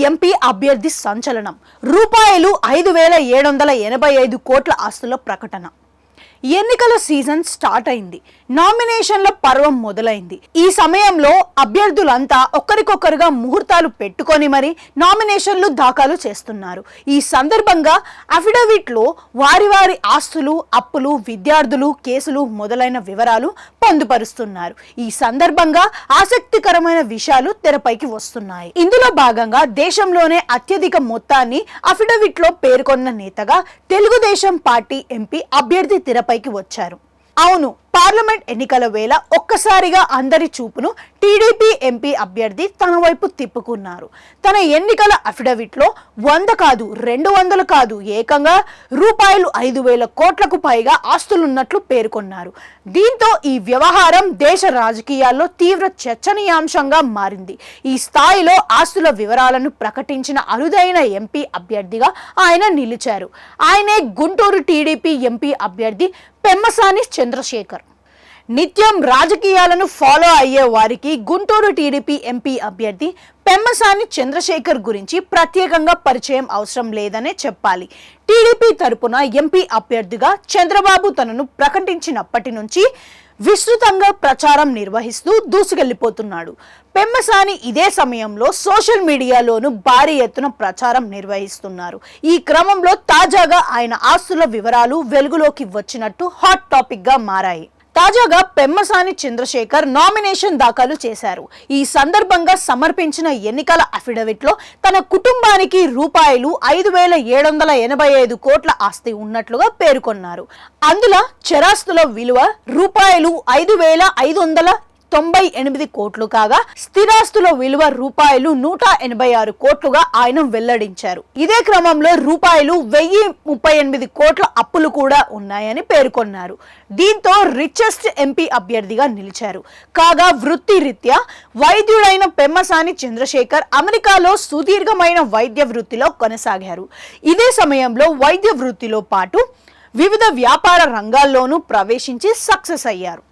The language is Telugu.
ఎంపీ అభ్యర్థి సంచలనం. రూపాయలు 5,785 కోట్ల ఆస్తుల ప్రకటన. ఎన్నికల సీజన్ స్టార్ట్ అయింది. నామినేషన్ల పర్వం మొదలైంది. ఈ సమయంలో అభ్యర్థులంతా ఒకరికొకరుగా ముహూర్తాలు పెట్టుకొని మరి నామినేషన్లు దాఖలు చేస్తున్నారు. ఈ సందర్భంగా అఫిడవిట్లో వారి వారి ఆస్తులు, అప్పులు, విద్యార్థులు, కేసులు మొదలైన వివరాలు పొందుపరుస్తున్నారు. ఈ సందర్భంగా ఆసక్తికరమైన విషయాలు తెరపైకి వస్తున్నాయి. ఇందులో భాగంగా దేశంలోనే అత్యధిక మొత్తాన్ని అఫిడవిట్లో పేర్కొన్న నేతగా తెలుగుదేశం పార్టీ ఎంపీ అభ్యర్థి తెరపైకి వచ్చారు. అవును, పార్లమెంట్ ఎన్నికల వేళ ఒక్కసారిగా అందరి చూపును టీడీపీ ఎంపీ అభ్యర్థి తన వైపు తిప్పుకున్నారు. తన ఎన్నికల అఫిడవిట్లో 100 కాదు, 200 కాదు, ఏకంగా రూపాయలు 5,000 కోట్లకు పైగా ఆస్తులున్నట్లు పేర్కొన్నారు. దీంతో ఈ వ్యవహారం దేశ రాజకీయాల్లో తీవ్ర చర్చనీయాంశంగా మారింది. ఈ స్థాయిలో ఆస్తుల వివరాలను ప్రకటించిన అరుదైన ఎంపీ అభ్యర్థిగా ఆయన నిలిచారు. ఆయనే గుంటూరు టీడీపీ ఎంపీ అభ్యర్థి పెమ్మసాని చంద్రశేఖర్. నిత్యం రాజకీయాలను ఫాలో అయ్యే వారికి గుంటూరు టీడీపీ ఎంపీ అభ్యర్థి పెమ్మసాని చంద్రశేఖర్ గురించి ప్రత్యేకంగా పరిచయం అవసరం లేదనే చెప్పాలి. టీడీపీ తరపున ఎంపీ అభ్యర్థిగా చంద్రబాబు తనను ప్రకటించినప్పటి నుంచి విస్తృతంగా ప్రచారం నిర్వహిస్తూ దూసుకెళ్లిపోతున్నాడు. పెమ్మసాని ఇదే సమయంలో సోషల్ మీడియాలోనూ భారీ ఎత్తున ప్రచారం నిర్వహిస్తున్నారు. ఈ క్రమంలో తాజాగా ఆయన ఆస్తుల వివరాలు వెలుగులోకి వచ్చినట్టు హాట్ టాపిక్ గా మారాయి. తాజాగా పెమ్మసాని చంద్రశేఖర్ నామినేషన్ దాఖలు చేశారు. ఈ సందర్భంగా సమర్పించిన ఎన్నికల అఫిడవిట్లో తన కుటుంబానికి రూపాయలు 5,785 కోట్ల ఆస్తి ఉన్నట్లుగా పేర్కొన్నారు. అందులో చరాస్తుల విలువ రూపాయలు 5,598 కోట్లు కాగా స్థిరాస్తుల విలువ రూపాయలు 186 కోట్లుగా ఆయన వెల్లడించారు. ఇదే క్రమంలో రూపాయలు 1,038 కోట్ల అప్పులు కూడా ఉన్నాయని పేర్కొన్నారు. దీంతో రిచెస్ట్ ఎంపీ అభ్యర్థిగా నిలిచారు. కాగా వృత్తి రీత్యా వైద్యుడైన పెమ్మసాని చంద్రశేఖర్ అమెరికాలో సుదీర్ఘమైన వైద్య వృత్తిలో కొనసాగారు. ఇదే సమయంలో వైద్య వృత్తిలో పాటు వివిధ వ్యాపార రంగాల్లోనూ ప్రవేశించి సక్సెస్ అయ్యారు.